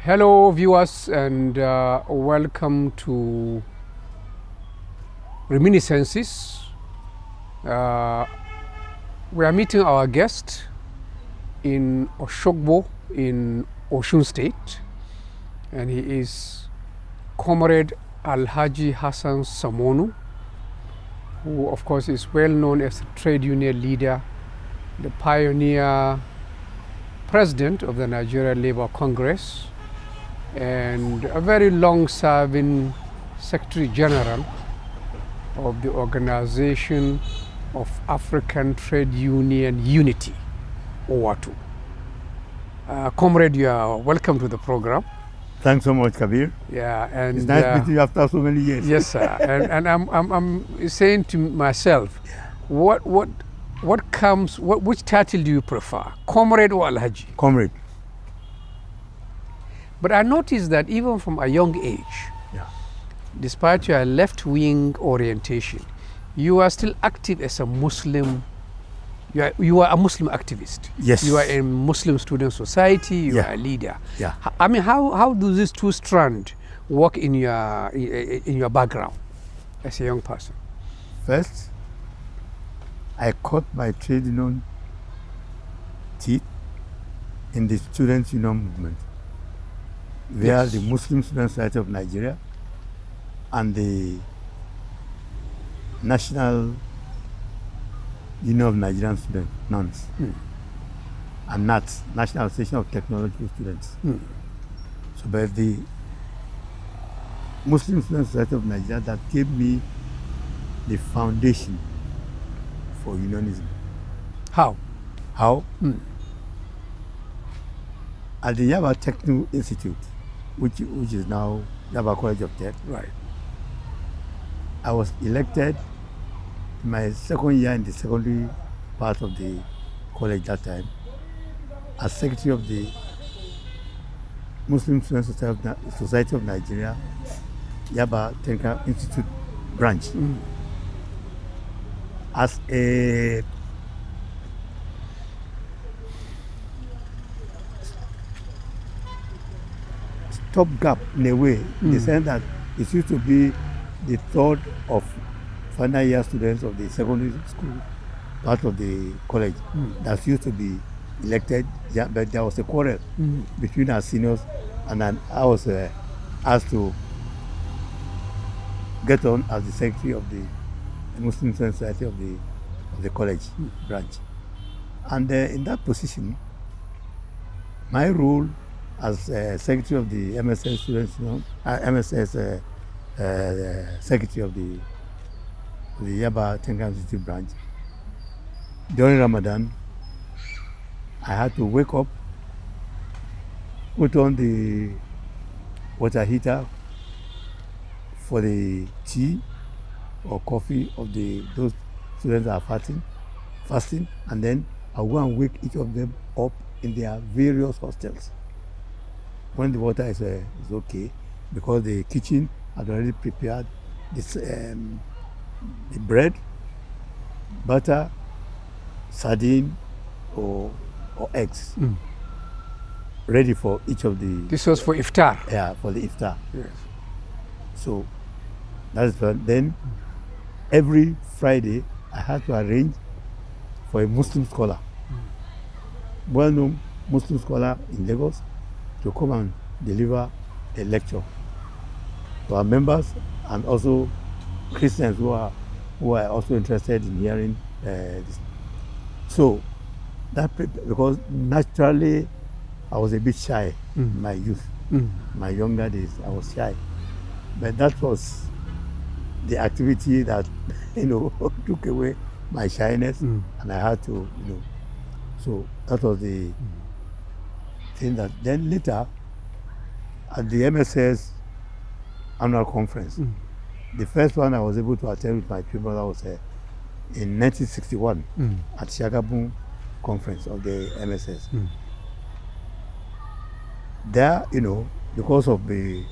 Hello viewers and welcome to Reminiscences. We are meeting our guest in Oshogbo in Osun State, and he is Comrade Hassan Sunmonu, who of course is well known as a trade union leader, the pioneer president of the Nigeria Labour Congress, and a very long-serving Secretary General of the Organization of African Trade Union Unity, OATUU. Comrade, you are welcome to the program. Thanks so much, Kabir. Yeah, and it's nice meeting you after so many years. Yes, sir. and I'm saying to myself, which title do you prefer, Comrade or Alhaji? Comrade. But I noticed that even from a young age, despite your left-wing orientation, you are still active as a Muslim. You are a Muslim activist. Yes. You are in Muslim Student Society. You are a leader. Yeah. I mean, how do these two strands work in your background as a young person? First, I caught my trade union teeth in the Students' Union movement, where the Muslim Student Society of Nigeria and the National Union of Nigerian Students, NUNS, and NATS, National Association of Technological Students. So by the Muslim Student Society of Nigeria that gave me the foundation for unionism. How? At the Yaba Technical Institute, which is now Yaba College of Tech. Right. I was elected in my second year in the secondary part of the college that time as secretary of the Muslim Student Society of Nigeria, Yaba Technical Institute branch. As a stopgap in a way, in the sense that it used to be the third of final year students of the secondary school part of the college that used to be elected, but there was a quarrel between our seniors, and then I was asked to get on as the secretary of the Muslim Student Society of the college branch. And in that position, my role as secretary of the MSS students, MSS secretary of the Yaba Technical Institute branch, during Ramadan, I had to wake up, put on the water heater for the tea or coffee of those students that are fasting, and then I'll go and wake each of them up in their various hostels. When the water is okay, because the kitchen had already prepared this, the bread, butter, sardine, or eggs, ready for each of the... This was for iftar? Yeah, for the iftar. Yes. So that's fun. Then every Friday, I had to arrange for a Muslim scholar, well-known Muslim scholar in Lagos, to come and deliver a lecture to our members and also Christians who are also interested in hearing this. So that, because naturally I was a bit shy in my youth, my younger days, I was shy, but that was the activity that took away my shyness, and I had to so that was the thing. That then later at the MSS annual conference, the first one I was able to attend with my twin brother was in 1961 at Shagamu conference of the MSS. There, because of the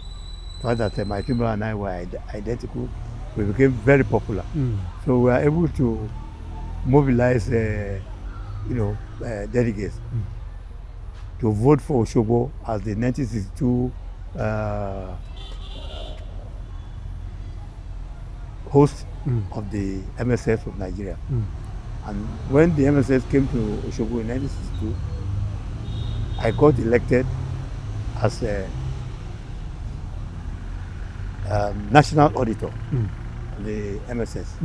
fact that my twin brother and I were identical, we became very popular. So we were able to mobilize, delegates. to vote for Osogbo as the 1962 host of the MSS of Nigeria. And when the MSS came to Osogbo in 1962, I got elected as a national auditor of the MSS.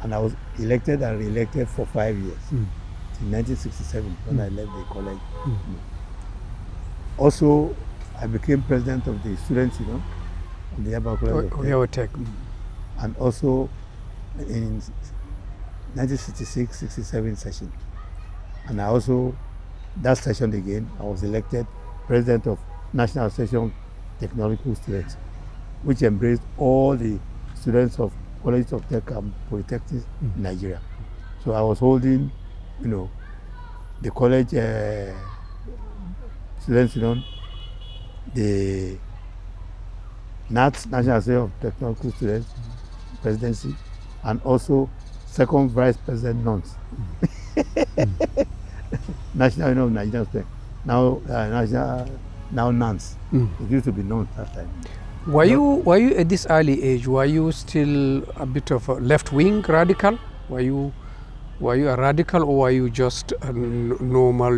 And I was elected and re-elected for 5 years, in 1967 when I left the college. Also, I became president of the Students' Union of the Yaba College of Tech. And also in 1966-67 session. And I also, that session again, I was elected president of National Association of Technological Students, which embraced all the students of colleges of tech and polytechnics in Nigeria. So I was holding, the college Students' Union, the NATS, National Association of Technological Students, presidency, and also second vice president nonce. National Union of Nigerian Students, now nonce. It used to be nonce that time. Were you at this early age? Were you still a bit of a left-wing radical? Were you a radical, or were you just a normal,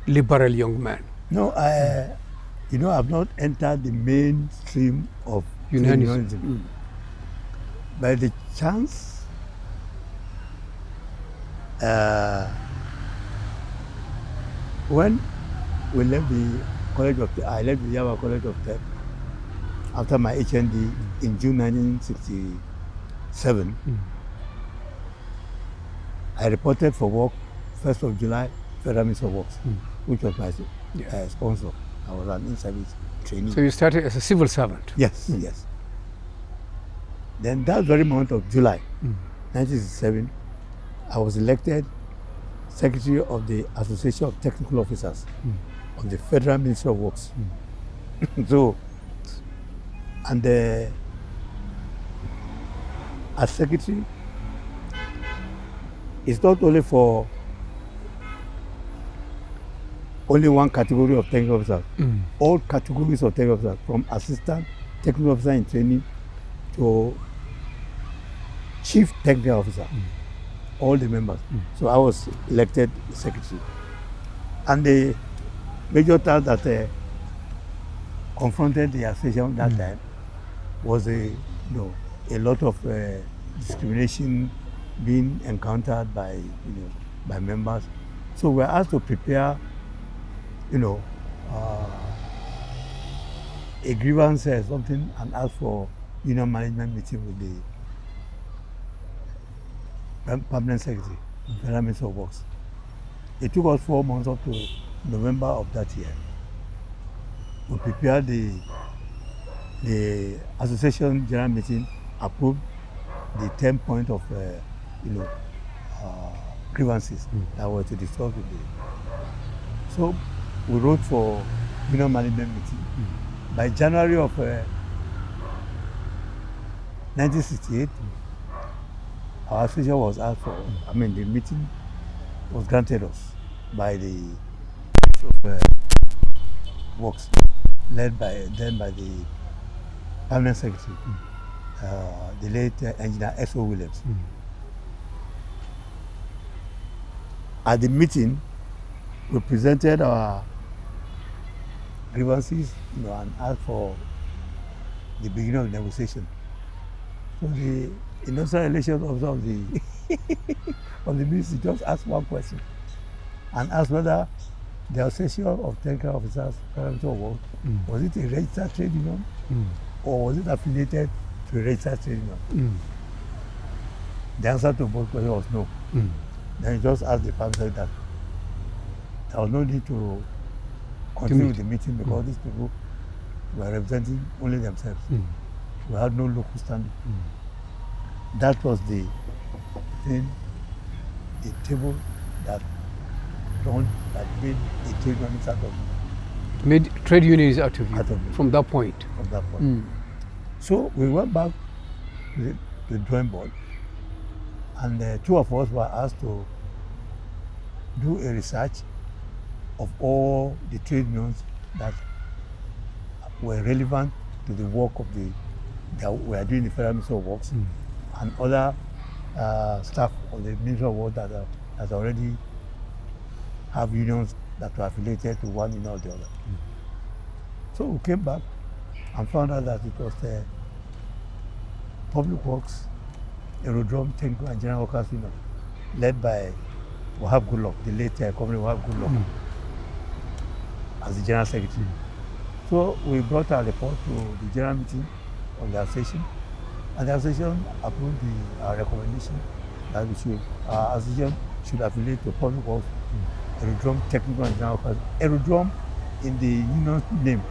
liberal young man? No, I've not entered the mainstream of unionism. By the chance, when we left the College of Tech, I left the Yaba College of Tech after my HND in June 1967. I reported for work 1st of July, Federal Ministry of Works, which was my sponsor. I was an in-service trainee. So you started as a civil servant? Yes, yes. Then that very month of July, 1967, I was elected Secretary of the Association of Technical Officers of the Federal Ministry of Works. So, and as secretary, it's not only for only one category of technical officers. All categories of technical officers, from assistant technical officer in training to chief technical officer, all the members. So I was elected secretary. And the major task that confronted the association that time was a lot of discrimination being encountered by members. So we were asked to prepare a grievance or something, and ask for union management meeting with the permanent secretary, Federal Ministry of Works. It took us 4 months up to November of that year. We prepared the association general meeting, approved the 10 points of grievances that were to be discussed with the. So we wrote for union management meeting. By January of 1968, our association was asked for. The meeting was granted us by the Works, led by the permanent secretary, the late engineer S.O. Williams. At the meeting, we presented our grievances, and asked for the beginning of the negotiation. So the industrial relations officer of the of the ministry just asked one question, and asked whether the Association of Technical Officers was it a registered trade union or was it affiliated to a registered trade union? The answer to both questions was no. Then he just asked the permanent that there was no need to continue with the meeting because these people were representing only themselves. We had no local standing. That was the thing, the table that made a trade union out of me. Made trade unions out of you from that point? From that point. So we went back to the drawing board, and 2 of us were asked to do a research of all the trade unions that were relevant to the work of that we are doing the Federal Ministry of Works and other staff of the Ministry of Works that already have unions that were affiliated to one union or the other. So we came back and found out that it was the Public Works, Aerodrome, Technical and General Workers Union, led by Wahab Goodluck, the late Comrade Wahab Goodluck, as the General Secretary. So we brought our report to the General Meeting of the Association, and the Association approved our recommendation that our Association should affiliate to Public Works, Aerodrome, Technical and General Workers. Aerodrome, in the union name,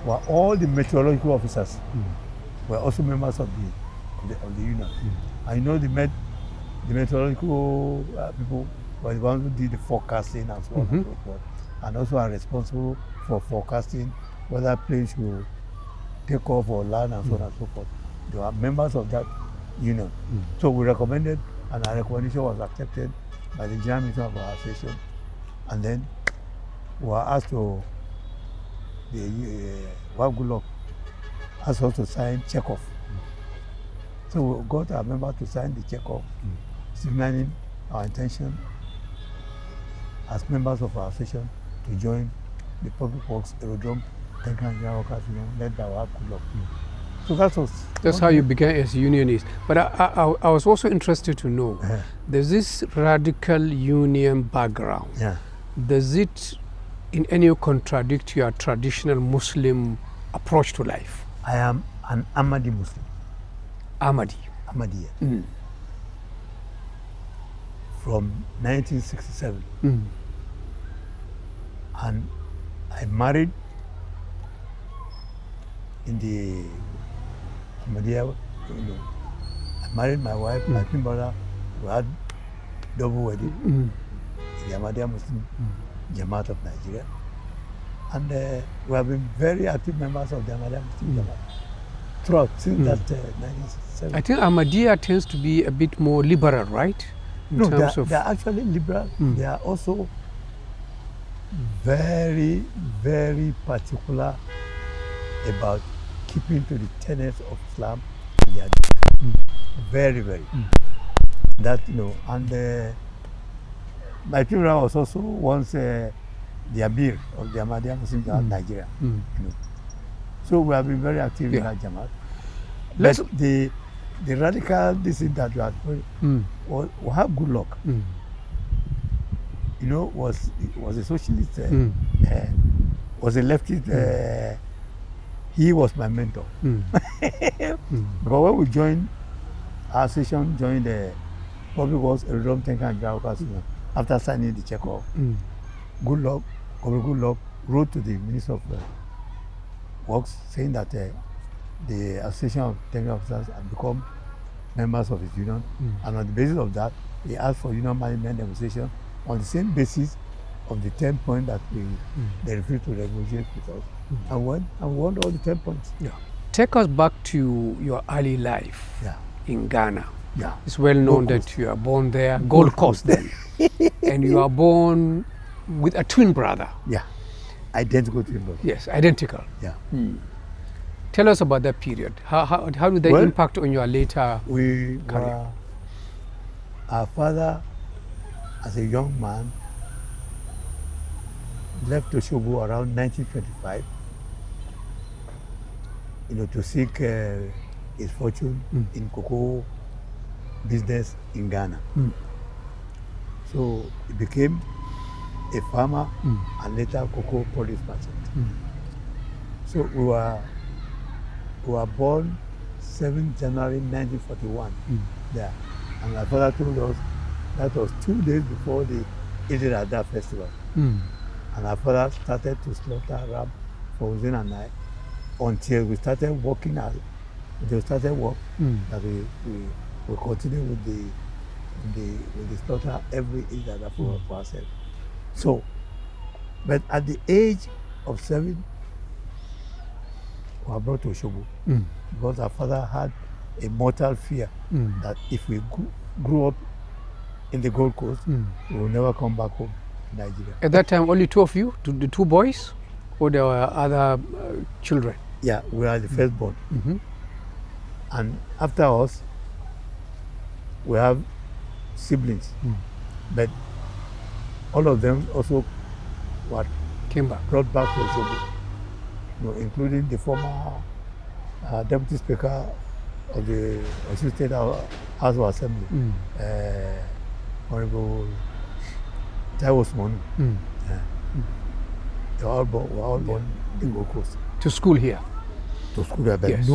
were all the meteorological officers were also members of the union. And you know, the meteorological people were the ones who did the forecasting and so on and so forth, and also are responsible for forecasting whether planes should take off or land and so on and so forth. They were members of that union. So we recommended, and our recommendation was accepted by the General Meeting of our association. And then we were asked to, Wahab Goodluck asked us to sign check-off. So we got our member to sign the check-off, signaling our intention as members of our association to join the Public Works, Aerodrome, Technical and General Workers Union, led by Wahab Goodluck. So that's how you began as a unionist. But I was also interested to know, there's this radical union background. Does it in any way contradict your traditional Muslim approach to life? I am an Ahmadi Muslim. Ahmadi, yeah. From 1967. And I married in the Ahmadiyya, I married my wife, my twin brother. We had double wedding in the Ahmadiyya Muslim Jamaat of Nigeria. And we have been very active members of the Ahmadiyya Muslim Jamaat throughout, since that 1967. I think Ahmadiyya tends to be a bit more liberal, right? No, they are actually liberal. They are also very, very particular about keeping to the tenets of Islam. They are very, very. That, and my twin brother was also once the Amir of the Ahmadiyya Muslim Jamaat Nigeria. So we have been very active in that Jamaat. But the radical decision that we had Wahab Goodluck, was a socialist, was a leftist. He was my mentor. Because when we joined our association, joined the Public Works, Aerodrome, Technical and General Workers Union, after signing the check-off, Comrade Goodluck wrote to the Minister of Works saying that the Association of Technical Officers had become members of his union, and on the basis of that, he asked for union management negotiation on the same basis of the 10 points that they refused to negotiate with us. And we won all the 10 points. Take us back to your early life in Ghana. It's well known that you are born there, Gold Coast then. And you are born with a twin brother. Identical twin brother. Yes, identical. Tell us about that period. How did that impact on your later career? Our father, as a young man, left Osogbo around 1925, to seek his fortune in cocoa business in Ghana. So he became a farmer and later cocoa produce merchant. So we were born 7th January 1941 there. And my father told us that was 2 days before the Eid al-Adha festival. And our father started to slaughter ram for Hussein and I until we started working that we continue with the slaughter every Eid al-Adha for ourselves. So, but at the age of 7, we were brought to Osogbo because our father had a mortal fear that if we grew up in the Gold Coast, we will never come back home. Nigeria. At that time, only two of you, the two boys, or there were other children? Yeah, we are the firstborn. Mm-hmm. And after us, we have siblings. But all of them also Came back. brought back to Osogbo, including the former Deputy Speaker of the Osun State House of Assembly, Honorable Hassan Sunmonu. They were all born in Gold Coast. To school here? To school there, but Yes.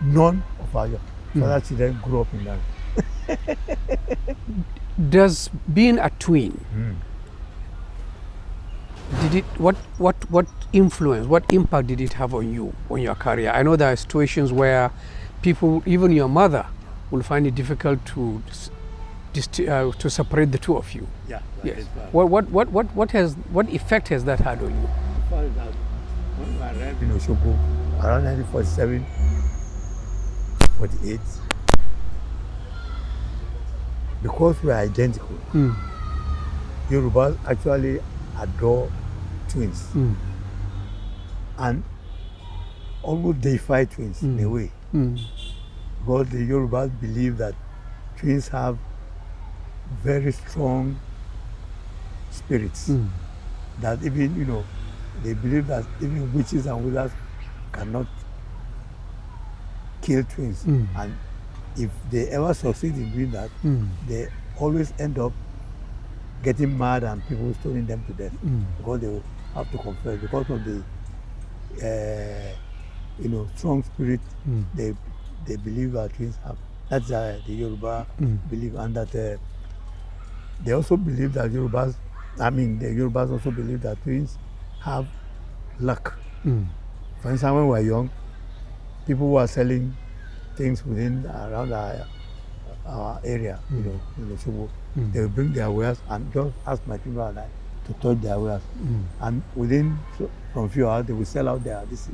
none of our father children grew up in that. Does being a twin, did it what influence, what impact did it have on you, on your career? I know there are situations where people, even your mother, will find it difficult to separate the two of you. Yeah. Yes. What effect has that had on you? When I arrived in Osogbo around 1947, 48, because we are identical, Yorubas actually adore twins and almost deify twins in a way. Because the Yorubas believe that twins have very strong spirits. That even, they believe that even witches and wizards cannot kill twins. And if they ever succeed in doing that, they always end up getting mad and people stoning them to death because they will have to confess because of the strong spirit they believe our twins have. That's the Yoruba belief, and that they also believe that the Yorubas also believe that twins have luck. For instance, when we were young, people who are selling things around our area, in the Osogbo, they will bring their wares and just ask my people and I to touch their wares. And from a few hours, they will sell out their this.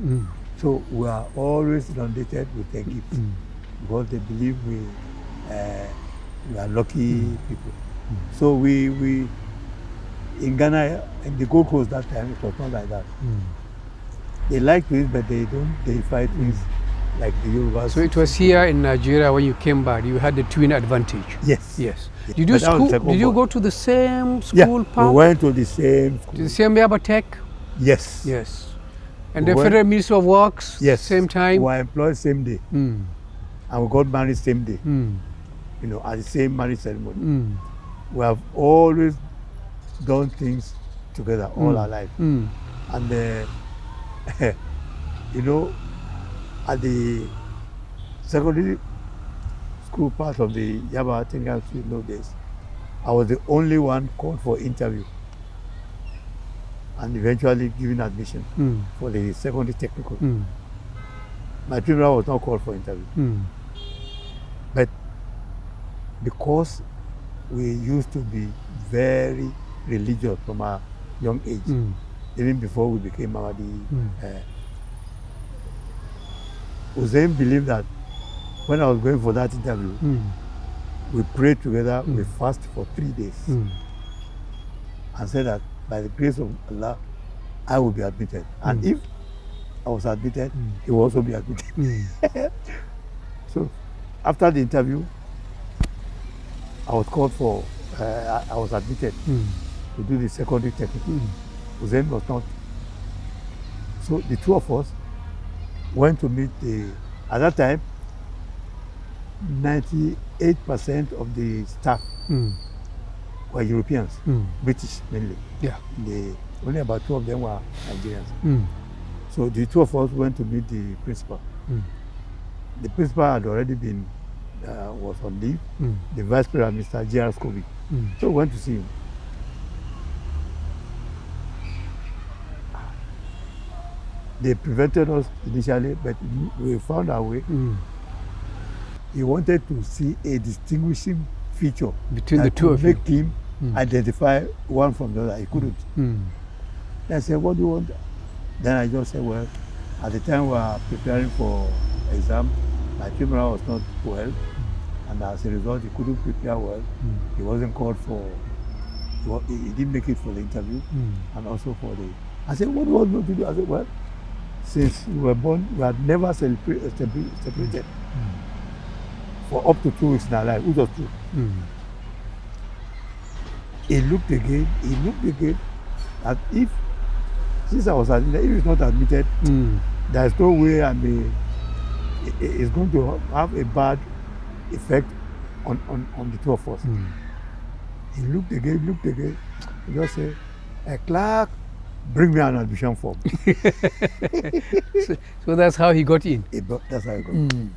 So we are always inundated with their gifts because they believe we are lucky people. So we in Ghana, in the Gold Coast that time, it was not like that. They like twins, but they don't deify twins like the Yorubas. So it was here in Nigeria when you came back, you had the twin advantage. Yes. Yes. Yes. Did you go to the same school? We went to the same school. The same Yaba Tech? Yes. Yes. And the Federal Ministry of Works? Yes. Same time? We were employed same day. And we got married same day. At the same marriage ceremony. We have always done things together all our life. And at the secondary school part of the Yaba Tingan Street in those days, I was the only one called for interview and eventually given admission for the secondary technical. My funeral was not called for interview. But because we used to be very religious from a young age, even before we became Mawadi, Hussein believed that when I was going for that interview, we prayed together, we fasted for 3 days, and said that by the grace of Allah, I will be admitted. And if I was admitted, he will also be admitted. So after the interview, I was called for, I was admitted to do the secondary technical. Hussein was not. So the two of us went to meet at that time, 98% of the staff were Europeans, British mainly. Yeah. Only about 2 of them were Nigerians. So the two of us went to meet the principal. The principal had already been, was on leave. The vice president, Mr. J.R. Scobie. So we went to see him. They prevented us initially, but we found our way. He wanted to see a distinguishing feature between the two of you. Make him identify one from the other. He couldn't. I said, what do you want? Then I just said, well, at the time we were preparing for exam, my funeral was not well, and as a result, he couldn't prepare well. He wasn't called for he didn't make it for the interview, and also for the. I said, what do you want to do? I said, well, since we were born, we had never separated for up to 2 weeks in our life, which was true. He looked again, as if, since I was admitted, if it's not admitted, there's no way it's going to have a bad effect on the two of us. He looked again, he just said, Clark, bring me an admission form. So that's how he got in? That's how he got in.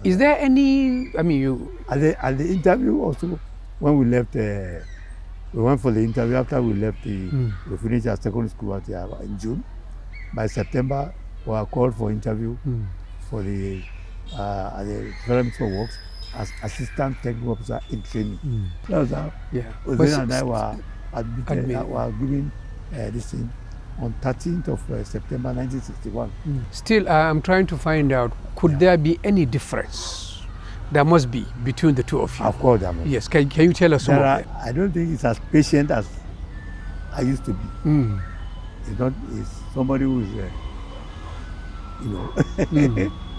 Is there any, I mean, you... At the interview also, when we left, we went for the interview after we left, we finished our secondary school in June. By September, we were called for interview for the Federal Ministry of Works as Assistant Technical Officer in Training. That was how Uzen and I were admitted. Were given this thing on 13th of September 1961. Still, I'm trying to find out, could there be any difference? There must be between the two of you. Of course there must. Yes, can you tell us some of them? I don't think it's as patient as I used to be. It's somebody who is,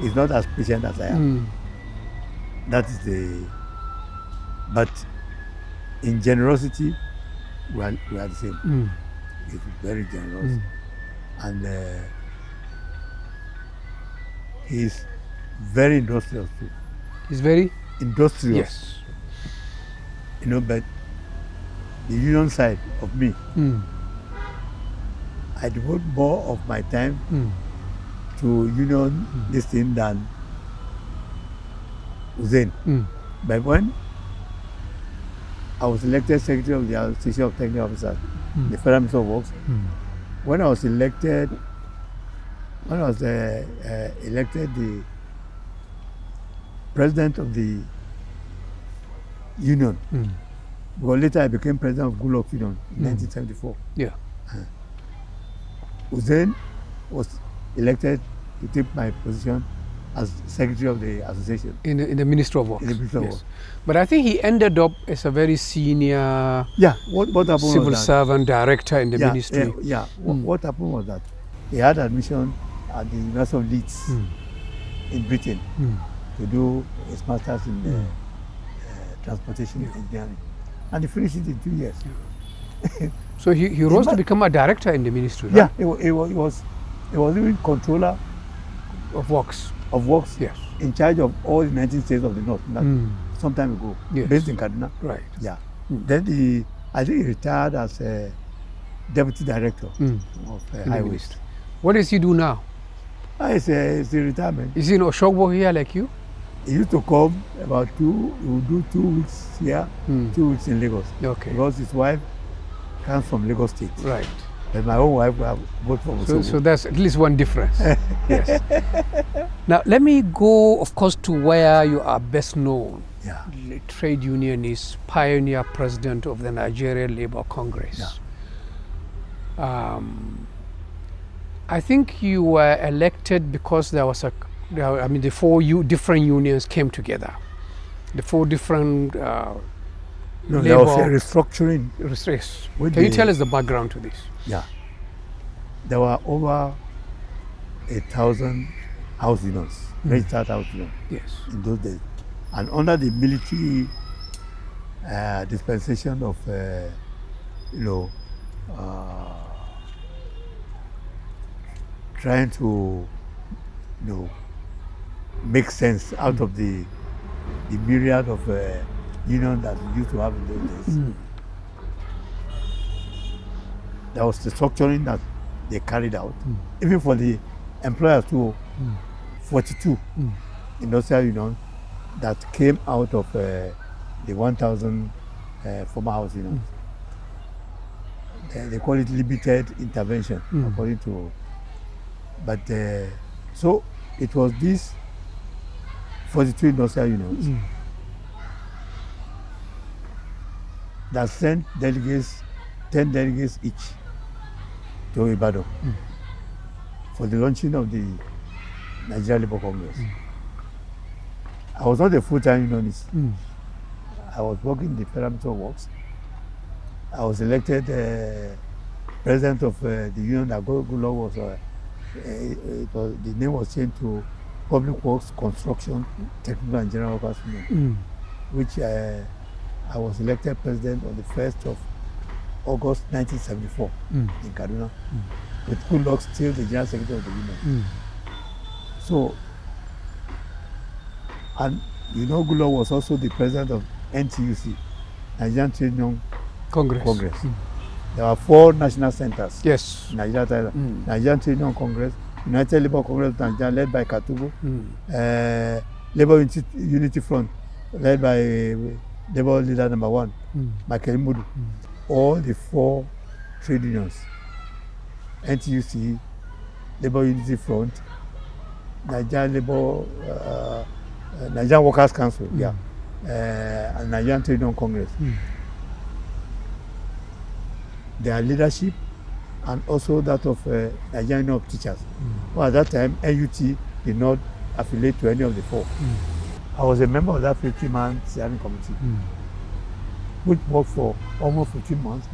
it's not as patient as I am. That is but in generosity, we are the same. He's very generous. And he's very industrious too. He's very? Industrious. Yes. But the union side of me, I devote more of my time to union this thing than Uzen. But when I was elected Secretary of the Association of Technical Officers, the Federal Ministry of Works, when I was elected the President of the Union, because later I became President of Goodluck Union in 1974. Yeah. Uzen was elected to take my position as Secretary of the Association. In the Ministry of Works. In the Ministry of Works. But I think he ended up as a very senior what happened civil servant, director in the ministry. What happened was that he had admission at the University of Leeds in Britain to do his master's in transportation engineering. And he finished it in 2 years. So he rose to become a director in the ministry, right? Yeah, he was even controller of works. Yes. In charge of all the 19 states of the North. Some time ago, based in Kaduna. Right. Yeah. Then I think he retired as a deputy director of highways. What does he do now? It's a retirement. Is he in Oshogbo here like you? He used to come about he would do 2 weeks here, 2 weeks in Lagos. Okay. Because his wife comes from Lagos State. Right. And my own wife was both from Oshogbo. So that's at least one difference. Yes. Now let me go, of course, to where you are best known. Yeah. Trade unionist, pioneer president of the Nigerian Labour Congress. Yeah. I think you were elected because there was the 4 different unions came together. The 4 different there was a restructuring. Can you tell us the background to this? Yeah. There were over 1,000 house unions, registered house unions in those days. And under the military dispensation of, trying to, make sense out of the myriad of unions that we used to have in those days. There was the structuring that they carried out, even for the employers too. 42 industrial unions that came out of the 1,000 former house unions. They call it limited intervention, according to. But so it was these 42 industrial unions that sent delegates, 10 delegates each, to Ibadan for the launching of the Nigerian Labour Congress. I was not a full-time unionist. I was working in the Federal Ministry of Works, I was elected president of the union that Goodluck was. The name was changed to Public Works Construction Technical and General Workers Union, which I was elected president on the 1st of August 1974 in Kaduna, with Goodluck still the general secretary of the union. So, and you know, Goodluck was also the president of NTUC, Nigerian Trade Union Congress. There were 4 national centers. Yes. In Nigeria, Nigerian Trade Union Congress, United Labour Congress of Nigeria, led by Katubu, Labour Unity Front, led by Labour leader number 1, Michael Mudu. All the 4 trade unions, NTUC, Labour Unity Front, Nigerian Workers' Council, and Nigerian Trade Union Congress. Their leadership and also that of Nigerian Union of Teachers. Well, at that time, NUT did not affiliate to any of the 4. I was a member of that 50-man steering committee, which worked for almost 15 months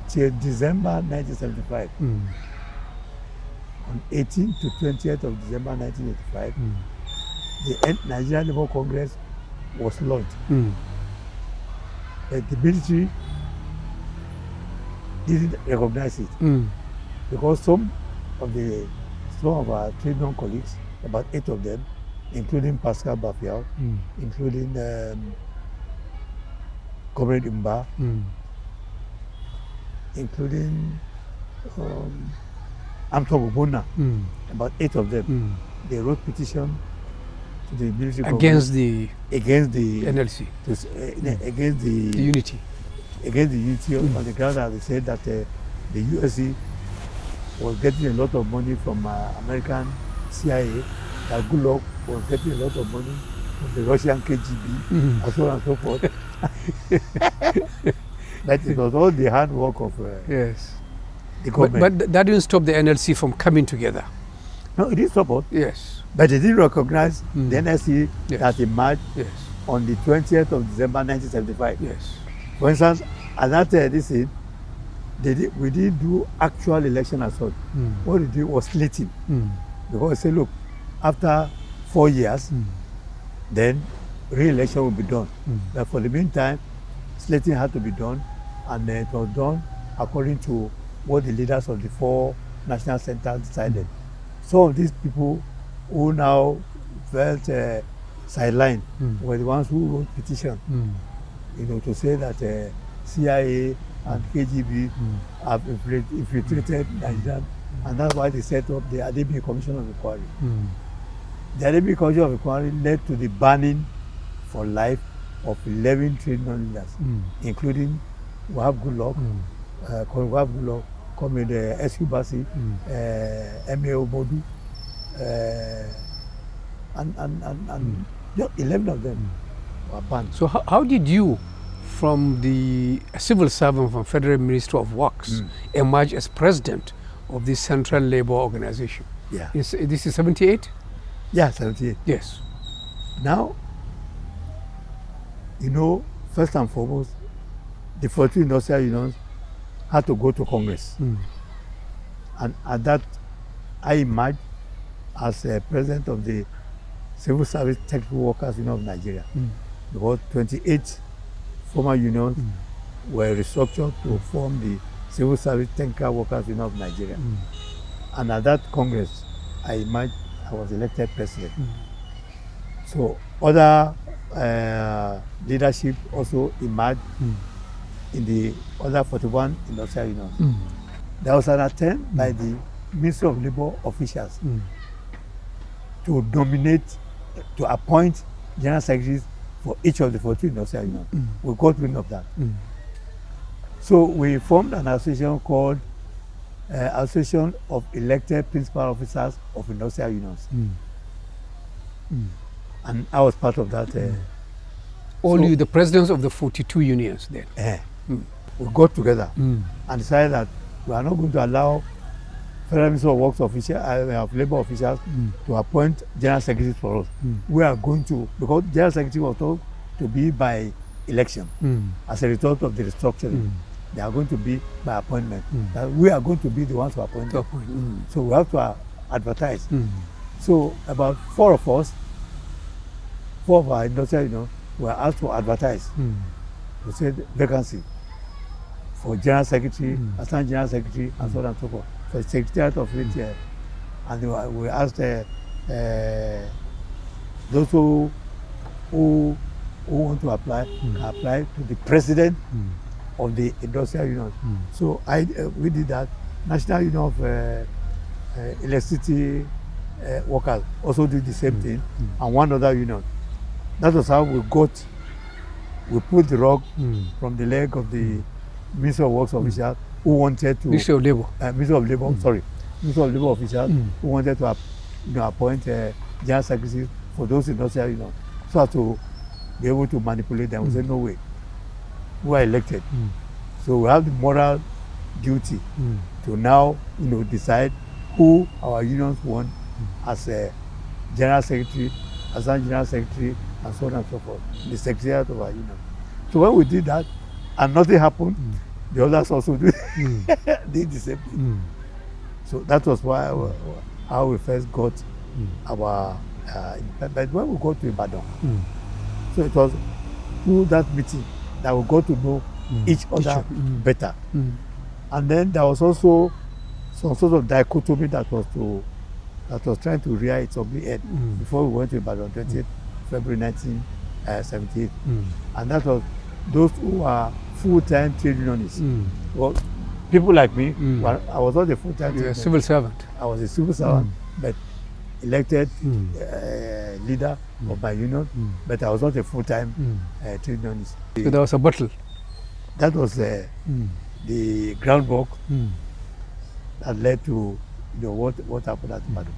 till December 1975. On 18th to 20th of December 1985, the Nigerian Labour Congress was launched. But the military didn't recognize it because some of our trade union colleagues, about 8 of them, including Pascal Bafiao, including Comrade Imba, including Amton Obona, about 8 of them, they wrote petition to the military against the NLC, against the unity. Against the unity on the ground that they said that the USC was getting a lot of money from American CIA, that Goodluck was getting a lot of money from the Russian KGB, and so on and so forth. But it was all the hard work of the government. But that didn't stop the NLC from coming together. No, it did support. Yes. But they didn't recognize the NLC that emerged on the 20th of December 1975. Yes. For instance, at that we didn't do actual election as such. What we did was slating. Because we said, look, after 4 years, then re-election will be done. But for the meantime, slating had to be done, and it was done according to what the leaders of the 4 national centers decided. Some of these people who now felt sidelined were the ones who wrote petition, to say that CIA and KGB have infiltrated Nigeria, and that's why they set up the Adebi Commission of Inquiry. The Adebi Commission of Inquiry led to the banning for life of 11 trade union leaders, including Wahab Goodluck, Comrade S.U. Bassi, M.A. Obodu, and 11 of them were banned. So how did you, from the civil servant from Federal Ministry of Works, emerge as president of the Central Labour Organization? Yeah. This is 78? Yeah, 78. Yes. Now, first and foremost, the 14 industrial unions had to go to Congress. And at that, I emerged as president of the Civil Service Technical Workers Union of Nigeria. Because 28 former unions were restructured to form the Civil Service Technical Workers Union of Nigeria. And at that Congress, I was elected president. So other leadership also emerged in the other 41 industrial unions. There was an attempt by the Ministry of Labour officials to appoint general secretaries for each of the 14 industrial unions. We got wind of that. So we formed an association called Association of Elected Principal Officers of Industrial Unions. And I was part of that. You, the presidents of the 42 unions then? We got together and decided that we are not going to allow Federal Ministry of Works of Labour officials to appoint general secretaries for us. We are going to, because general secretary was told to be by election as a result of the restructuring. they are going to be by appointment. That we are going to be the ones who appoint them. So we have to advertise. So about 4 of us, 4 of our industrial unions, were asked to advertise. We said vacancy for general secretary, assistant general secretary, and so on and so forth. For the secretariat of it, and we asked those who want to apply, can apply to the president of the industrial union. So we did that. National Union of Electricity Workers also did the same thing, and one other union. That was how we pulled the rug from the leg of the Minister of Works official who wanted to... Minister of Labour. Minister of Labour, sorry. Minister of Labour official who wanted to appoint general secretaries for those industrial unions, so as to be able to manipulate them. We said, no way. We are elected. So we have the moral duty to now, decide who our unions want as a general secretary, assistant general secretary, and so on and so forth, the secretariat of our union. So when we did that, and nothing happened, the others also did the same thing. So that was how we first got our but when we got to Ibadan, so it was through that meeting that we got to know each other better. And then there was also some sort of dichotomy that was trying to rear its ugly head before we went to Ibadan, 20th February 1978. And that was those who are full-time trade unionists. Well, people like me, I was not a full-time You're a civil servant. I was a civil servant, but elected leader of my union, but I was not a full-time trade unionist. So there was a battle. That was the groundwork that led to what happened at Ibadan.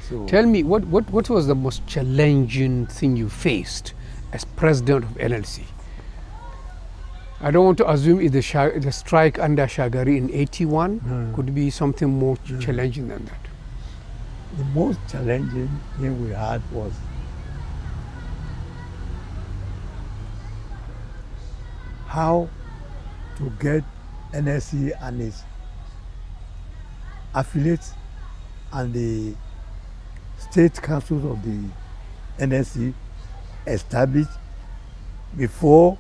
So tell me, what was the most challenging thing you faced as president of NLC? I don't want to assume it's the strike under Shagari in 81 could be something more challenging than that. The most challenging thing we had was how to get NLC and its affiliates and the state councils of the NLC established before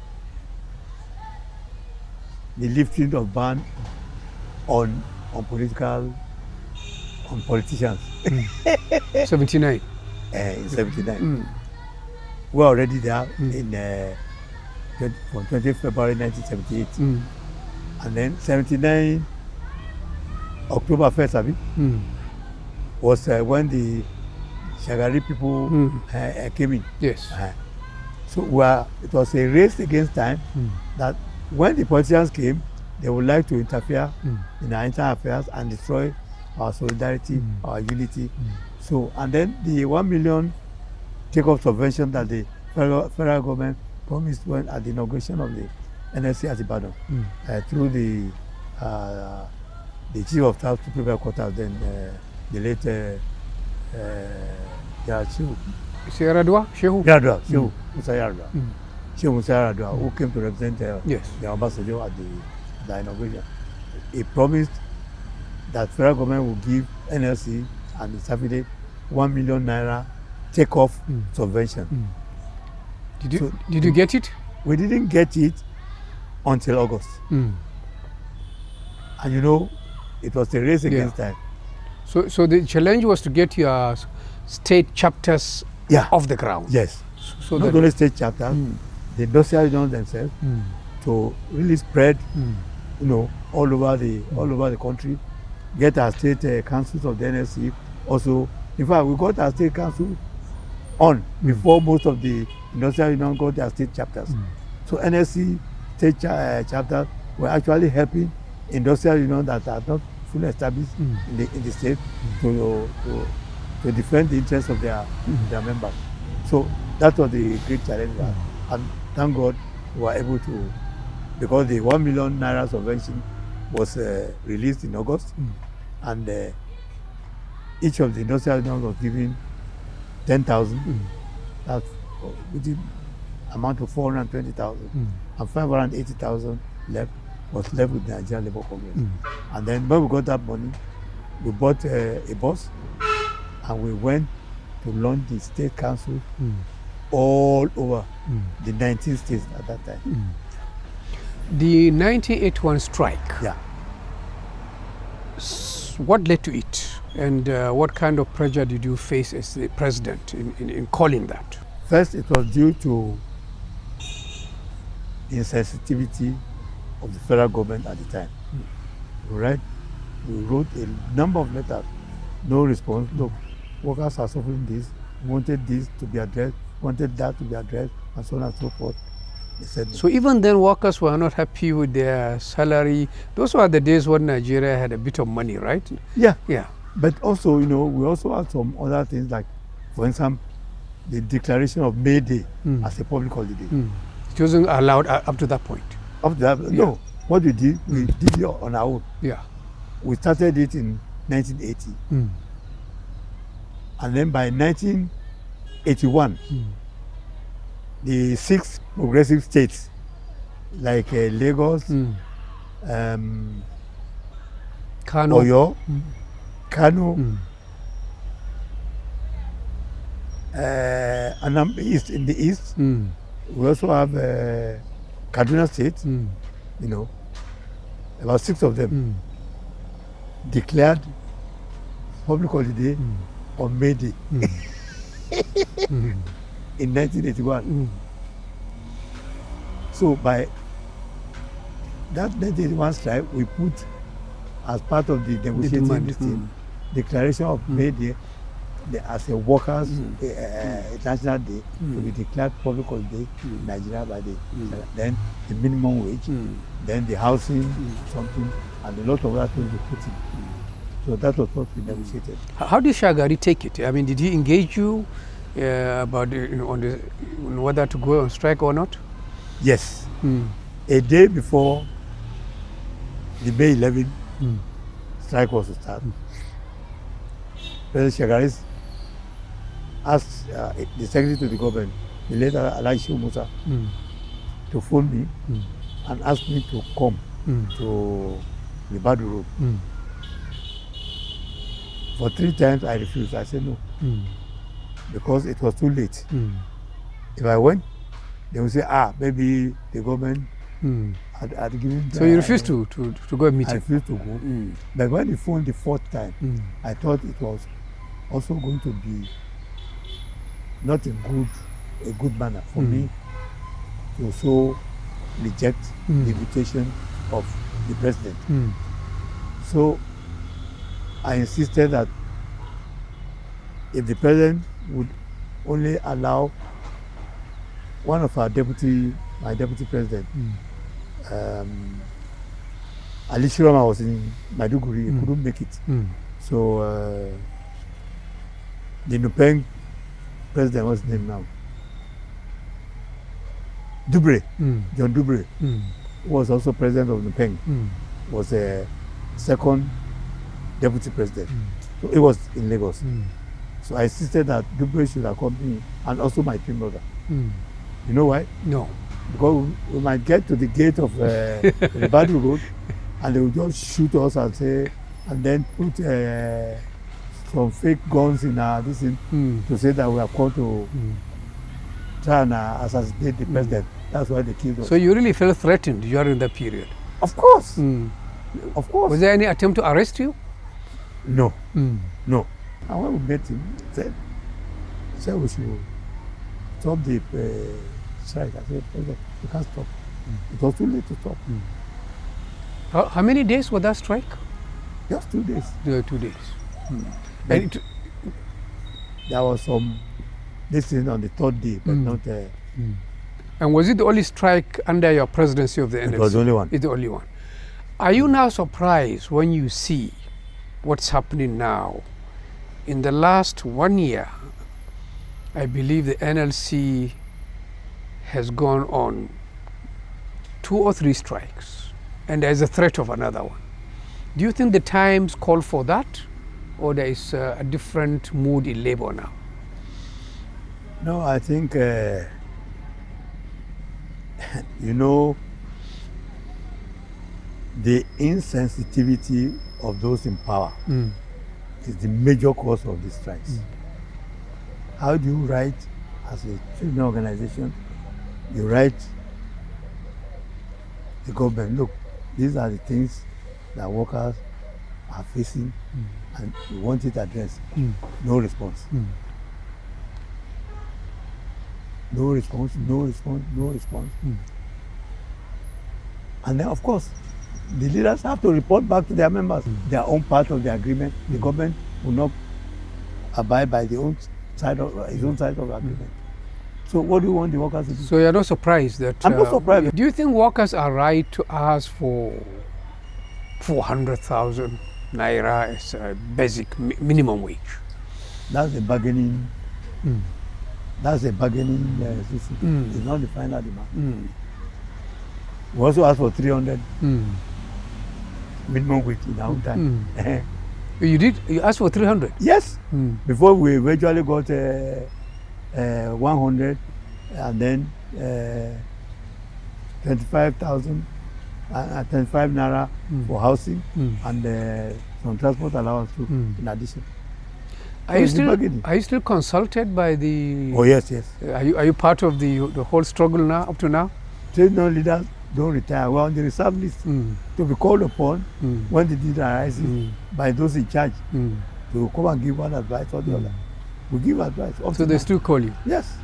the lifting of ban on politicians. 79. In 79. We were already there from 20th February 1978. And then 79 October 1st, was when the Shagari people came in. Yes. So it was a race against time that when the politicians came, they would like to interfere in our internal affairs and destroy our solidarity, our unity. So, and then the 1 million take-off subvention that the federal government promised when at the inauguration of the NLC at Ibadan through the chief of staff to prepare quarters, then the late Shehu Musa Yaradua, who came to represent the ambassador at the inauguration. He promised that federal government will give NLC and its affiliate 1 million naira take-off subvention. Did you get it? We didn't get it until August. And it was a race against time. So the challenge was to get your state chapters off the ground. Yes. So not only state chapters, the industrial unions themselves, to really spread, all over the country, get our state councils of the NLC. Also, in fact, we got our state council on before most of the industrial unions got their state chapters. So NLC state chapters were actually helping industrial unions that are not fully established in the state to defend the interests of their members. So that was the great challenge, and thank God we were able to, because the 1 million naira subvention was released in August, and each of the industrial unions was given 10,000. That's with the amount of 420,000, and 580,000 left was left with the Nigerian Labour Congress. And then when we got that money, we bought a bus and we went to launch the state council all over the 19 states at that time. The 1981 strike, Yeah. what led to it? And what kind of pressure did you face as the president in calling that? First, it was due to insensitivity of the federal government at the time. Right? We wrote a number of letters, no response. Look, workers are suffering this, wanted this to be addressed, wanted that to be addressed, and so on and so forth. They said no. So even then workers were not happy with their salary. Those were the days when Nigeria had a bit of money, right? Yeah. Yeah. But also, you know, we also had some other things like, for instance, the declaration of May Day as a public holiday. It wasn't allowed up to that point. After that, no. What we did it on our own. Yeah. We started it in 1980. And then by 1981, the 6 progressive states, like Lagos, Kano. Oyo, Kano, and east in the east. We also have Kaduna State, you know, about 6 of them declared public holiday on May Day in 1981. So by that 1981 strike, we put as part of the negotiating this thing, declaration of May Day as a workers' national day to be declared public holiday in Nigeria by the then the minimum wage, then the housing, something, and a lot of other things we put in. So that was what we negotiated. How did Shagari take it? I mean, did he engage you about on whether to go on strike or not? Yes. A day before the May 11 strike was to start, President Shagari asked the secretary to the government, the late Alaishu Musa, to phone me and ask me to come to the Badu Road. For 3 times I refused. I said no, because it was too late. If I went, they would say, maybe the government had given. So you refused to go and meet I him? refused to go. But when he phoned the 4th time, I thought it was also going to be not a good manner for me to so reject the invitation of the president. So I insisted that if the president would only allow one of my deputy president, Ali Shirama was in Maiduguri, he couldn't make it. So the Nupeng president, what's his name now? Dubre, John Dubre, who was also president of Nupeng, was a second deputy president. So it was in Lagos. So I insisted that Dubre should accompany me, and also my twin brother. You know why? No. Because we might get to the gate of the Badu Road, and they will just shoot us and say, and then put some fake guns in our this thing to say that we have come to try and assassinate the president. That's why they killed us. So you really felt threatened during that period? Of course. Of course. Was there any attempt to arrest you? No. No. And when we met him, he said we should stop the strike. I said, President, we can't stop. It was too late to stop. How many days was that strike? Just 2 days. 2 days. But there was some this thing on the 3rd day, but not. And was it the only strike under your presidency of the NLC? It was the only one. It's the only one. Are you now surprised when you see what's happening now? In the last 1 year, I believe the NLC has gone on 2 or 3 strikes, and there's a threat of another one. Do you think the times call for that, or there is a different mood in labor now? No, I think, you know, the insensitivity of those in power is the major cause of these strikes. How do you write as a trade organization? You write the government, look, these are the things that workers are facing and we want it addressed. No response. No response, no response, no response. And then, of course, the leaders have to report back to their members their own part of the agreement. The government will not abide by his own side of the agreement. So what do you want the workers to do? So you're not surprised that... I'm not surprised. Do you think workers are right to ask for 400,000 naira as a basic minimum wage? That's a bargaining... That's a bargaining system. It's not the final demand. We also ask for 300 minimum wage in our own time. You did? You asked for 300? Yes. Before we eventually got 100 and then 25,000 25 naira for housing and some transport allowance too in addition. Are you still consulted by the... Oh yes, yes. Are you part of the whole struggle now, up to now? Trade union leaders don't retire. We're on the reserve list to be called upon when the need arises by those in charge to come and give one advice or the other. We give advice. So they still call you? Yes,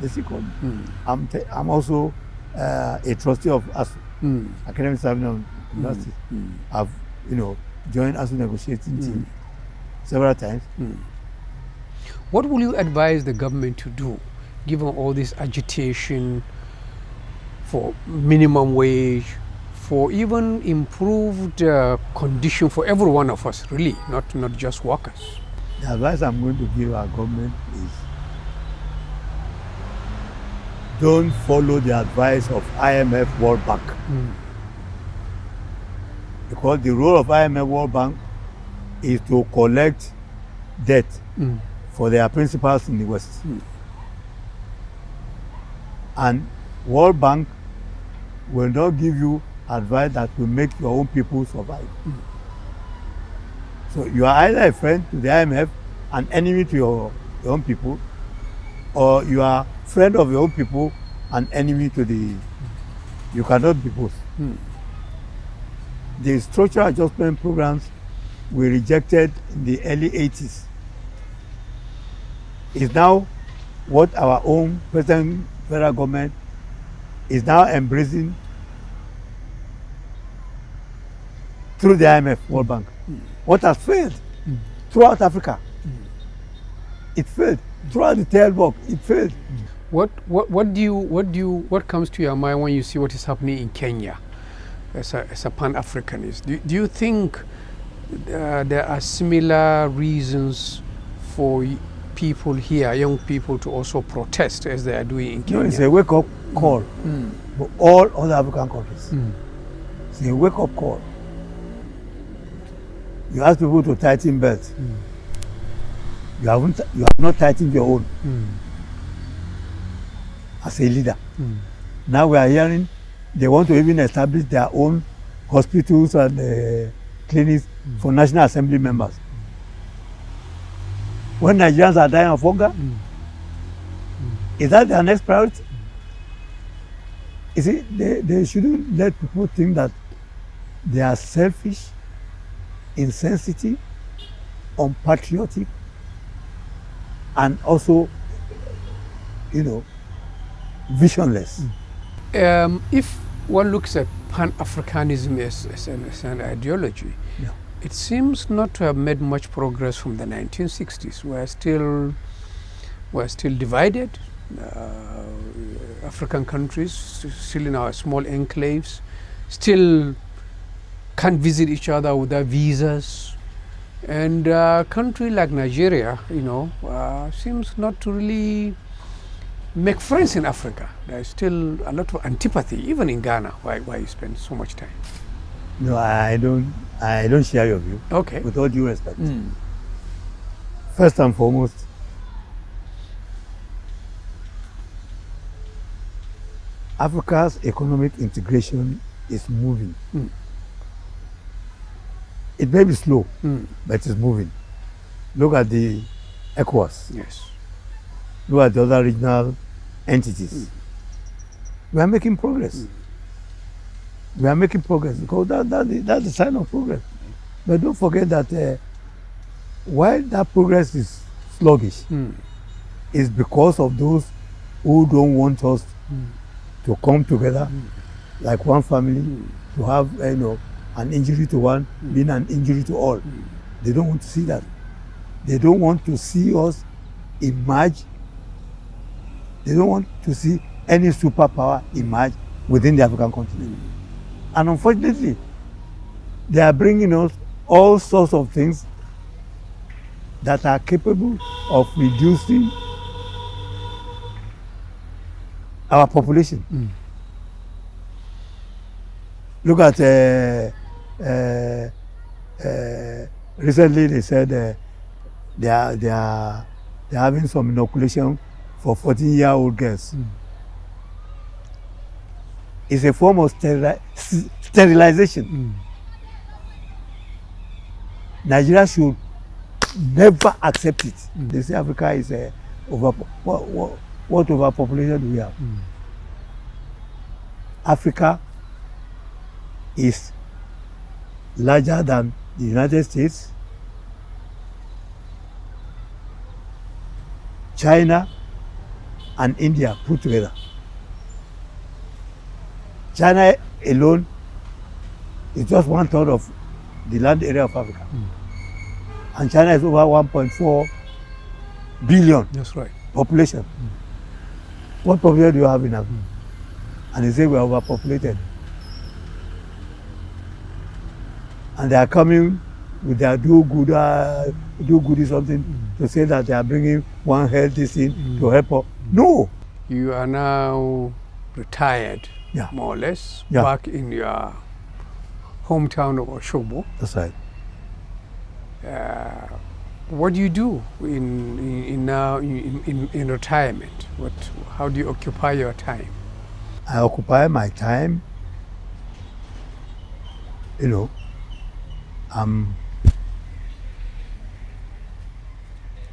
they still call me. I'm also a trustee of ASUU, Academic Serving of University. I've joined ASUU negotiating team several times. What will you advise the government to do, given all this agitation for minimum wage, for even improved condition for every one of us, really, not just workers? The advice I'm going to give our government is don't follow the advice of IMF World Bank. Because the role of IMF World Bank is to collect debt for their principals in the West. And World Bank will not give you advice that will make your own people survive. So you are either a friend to the IMF, an enemy to your own people, or you are friend of your own people, an enemy to the... You cannot be both. The structural adjustment programs we rejected in the early 80s is now what our own present federal government is now embracing through the IMF World Bank. What has failed throughout Africa, it failed. Throughout the tailbox, it failed. What comes to your mind when you see what is happening in Kenya as a Pan-Africanist? Do you think there are similar reasons for people here, young people, to also protest as they are doing in Kenya? No, it's a wake-up call for all other African countries. It's a wake-up call. You ask people to tighten belts. You have not tightened your own as a leader. Now we are hearing they want to even establish their own hospitals and clinics for National Assembly members. When Nigerians are dying of hunger, is that their next priority? You see, they shouldn't let people think that they are selfish, insensitive, unpatriotic, and also, visionless. If one looks at Pan-Africanism as an ideology, it seems not to have made much progress from the 1960s. We're still divided. African countries still in our small enclaves, still can't visit each other without visas. And a country like Nigeria, seems not to really make friends in Africa. There's still a lot of antipathy, even in Ghana, why you spend so much time. No, I don't share your view. Okay. With all due respect. First and foremost, Africa's economic integration is moving It may be slow, but it's moving. Look at the ECOWAS. Yes. Look at the other regional entities. We are making progress. We are making progress because that's the sign of progress. But don't forget that while that progress is sluggish, it's because of those who don't want us to come together like one family, to have an injury to one being an injury to all. They don't want to see that. They don't want to see us emerge. They don't want to see any superpower emerge within the African continent. And unfortunately, they are bringing us all sorts of things that are capable of reducing our population. Look at recently they said they are having some inoculation for 14-year-old girls. It's a form of sterilization. Nigeria should never accept it. They say Africa is what overpopulation do we have? Africa is larger than the United States, China, and India put together. China alone is just 1/3 of the land area of Africa. And China is over 1.4 billion. That's right. Population. What population do you have in Africa? And they say we are overpopulated. And they are coming with their do-goody something to say that they are bringing one healthy thing to help us. No! You are now retired, more or less, back in your hometown of Oshobo. That's right. What do you do in retirement? How do you occupy your time? I occupy my time,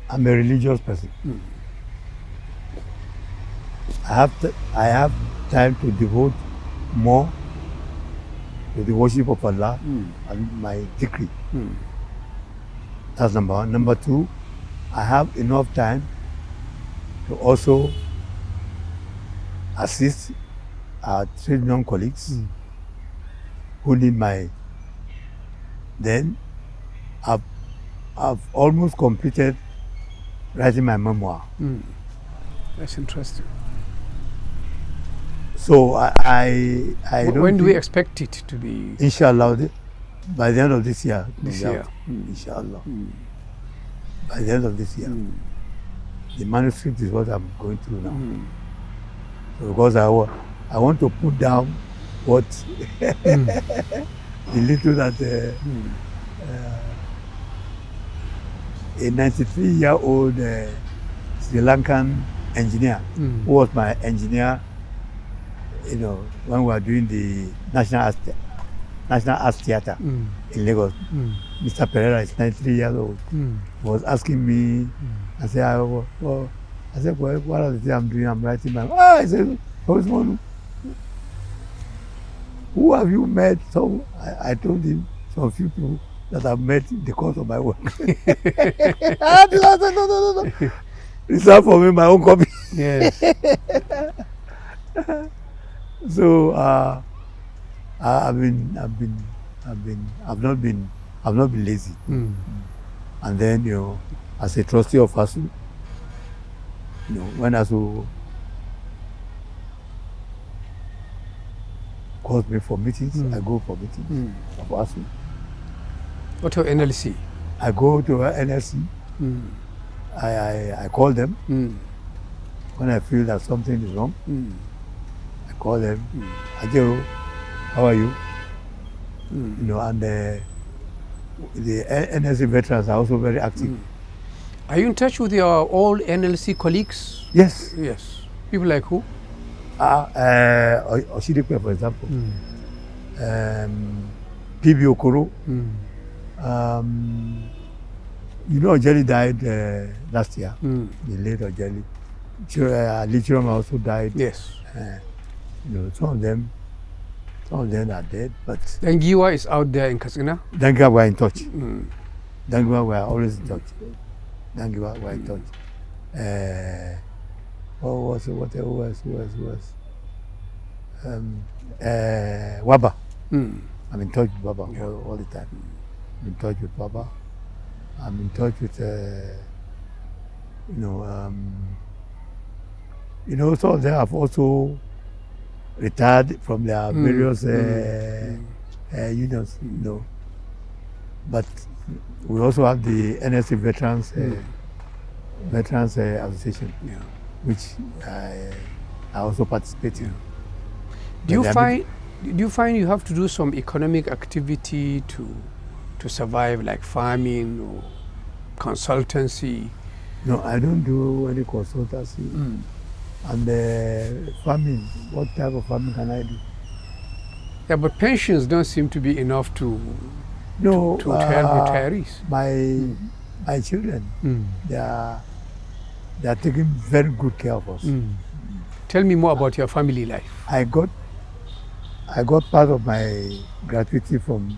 I'm a religious person. I have time to devote more to the worship of Allah and my decree. That's number one. Number two, I have enough time to also assist our trade union colleagues who need my. Then I've almost completed writing my memoir. That's interesting. So I don't. When do we expect it to be? Inshallah, by the end of this year. This year. Inshallah. By the end of this year. The manuscript is what I'm going through now. So because I want to put down what the little that a 93-year-old Sri Lankan engineer who was my engineer, when we were doing the National Arts Theatre in Lagos. Mr. Pereira is 93 years old. Was asking me, I said, what are the things I'm doing? I'm writing my. I said, Sunmonu, who have you met? So I told him some few people that I've met in the course of my work. I said, no. Reserve for me my own copy. Yes. So I've not been lazy. And then as a trustee of ASUU, when ASUU calls me for meetings, I go for meetings of ASUU. What of NLC? I go to NLC. I call them when I feel that something is wrong. I call them. Ajero, how are you? And the NLC veterans are also very active. Are you in touch with your old NLC colleagues? Yes. Yes. People like who? Oshidipe, for example. PB Okoro. You know, Ojeli died last year. Mm. The late Ojeli. Lithium also died. Yes. You know, some of them are dead, but Dangiwa is out there in Katsina. Dangiwa were in touch. Mm. Dangiwa were always in touch. Dangiwa were in touch. Who was? Waba. Mm. I'm in touch with Baba all the time. I'm in touch with Baba. I'm in touch with, some of them have also retired from their various unions, you know. But we also have the NLC Veterans Association, which I also participate in. Do you find you have to do some economic activity to survive, like farming or consultancy? No, I don't do any consultancy. And farming, what type of farming can I do? Yeah, but pensions don't seem to be enough to help retirees. My children, they are taking very good care of us. Tell me more about your family life. I got part of my gratuity from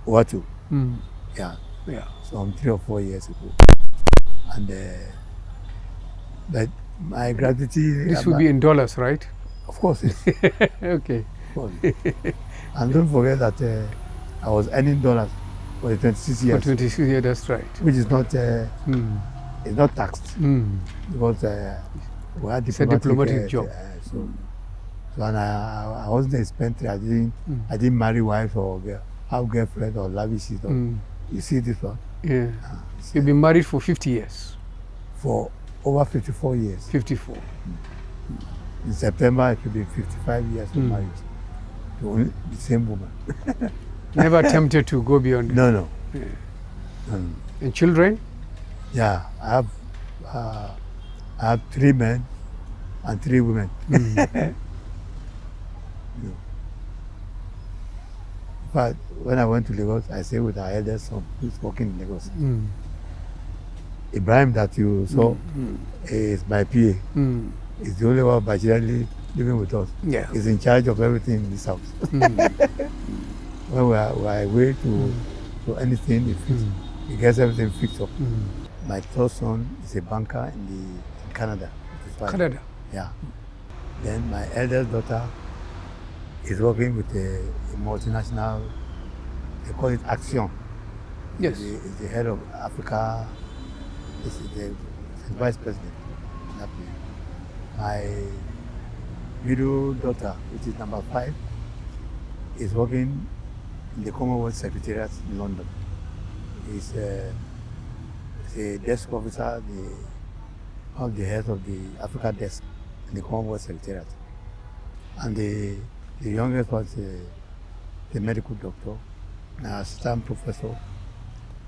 OATUU. Yeah. Some 3 or 4 years ago. And but my gratuity. This would be in dollars, right? Of course. Yes. Okay. Of course. And don't forget that I was earning dollars for the 26 years. For 26 years, that's right. Which is not it's not taxed because we had it's a diplomatic job. So and I wasn't a spendthrift. I didn't marry wife or have girlfriend or lavishes. You see this one? Yeah. You've been married for 50 years. For over 54 years. 54. In September, it will be 55 years of marriage to only the same woman. Never tempted to go beyond it? No. Yeah. And children? Yeah, I have 3 men and 3 women. But when I went to Lagos, I stayed with our eldest son who's working in Lagos. Ibrahim that you saw is my PA. He's the only one bachelorly living with us. Yeah. He's in charge of everything in this house. When we are away to anything, he gets everything fixed up. My third son is a banker in Canada. Canada? Yeah. Then my eldest daughter is working with a multinational, they call it Action. Yes. It's the head of Africa, it's the vice president. My middle daughter, which is number 5, is working in the Commonwealth Secretariat in London. He's a desk officer, one of the heads of the Africa desk in the Commonwealth Secretariat. And the youngest was the medical doctor, an assistant professor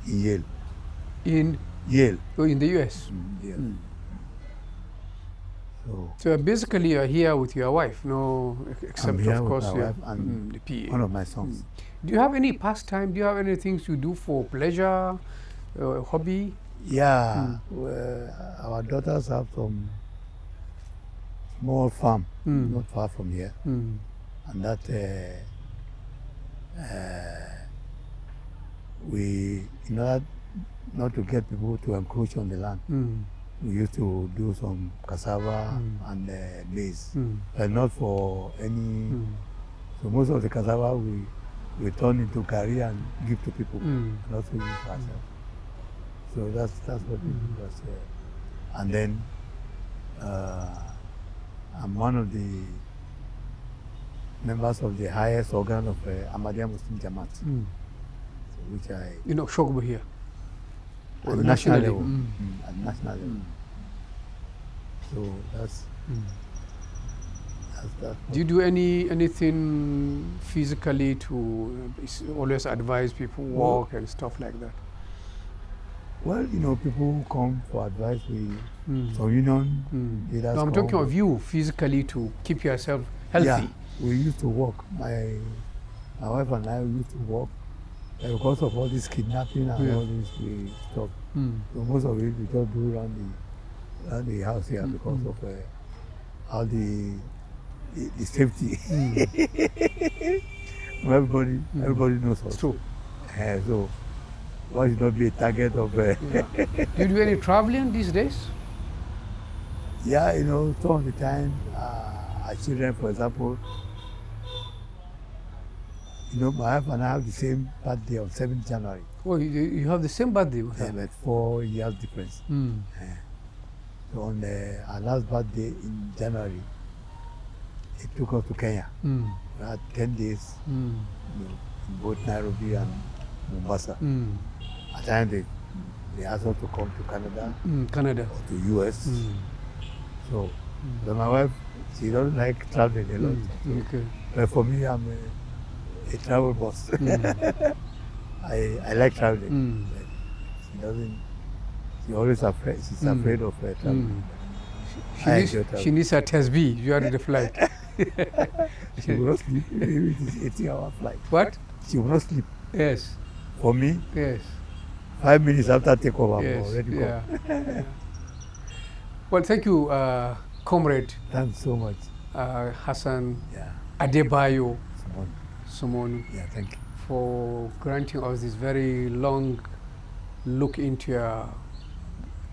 in Yale. In Yale. Oh, in the US? Yale. So basically you're here with your wife, no, except of course your wife and the PA. one of my sons. Do you have any pastime? Do you have any things you do for pleasure, hobby? Yeah, our daughters have some small farm, not far from here. And that we, in order not to get people to encroach on the land, we used to do some cassava and maize, but not for any. So most of the cassava we turn into curry and give to people, and also use for ourselves. So that's what we do. And then I'm one of the members of the highest organ of Ahmadiyya Muslim Jamaat, which I. You know, Shogbu here. At national level. At national level. So that's that. Do you do anything physically to always advise people walk and stuff like that? Well, you know, people who come for advice, some union leaders. No, I'm talking of you physically to keep yourself healthy. Yeah, we used to walk. My wife and I used to walk because of all this kidnapping and all this, we stopped. So most of it we just do around the house here because of all the safety. Everybody knows us. It's true. So why should not be a target of? Do you do any traveling these days? Yeah, some of the time, our children, for example, my wife and I have the same birthday on 7th January. Oh, you have the same birthday with her? Yeah, but 4 years difference. So on our last birthday in January, it took us to Kenya. We had 10 days in both Nairobi and Mombasa. At times they asked us to come to Canada or to US. So but my wife, she doesn't like traveling a lot. Okay. But for me, I'm a travel boss. I like traveling. But she doesn't. She's always afraid. She's afraid of traveling. She needs her test B. You are in the flight. She will not sleep. Maybe it is 18-hour flight. What? She will not sleep. Yes. For me, Yes. 5 minutes after takeoff, I'm Yes. already gone. Yeah. Well, thank you, Comrade Thanks so much. Hassan Yeah. Adebayo Someone. Sunmonu, Yeah, thank you. for granting us this very long look into your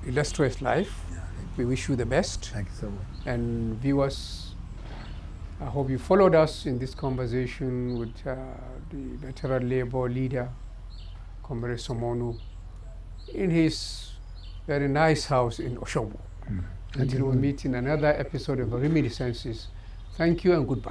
illustrious life. Yeah, We wish you the best. thank you so much. And viewers, I hope you followed us in this conversation with the veteran labor leader, Comrade Sunmonu, in his very nice house in Oshobo. Until we meet in another episode of Reminiscences, thank you and goodbye.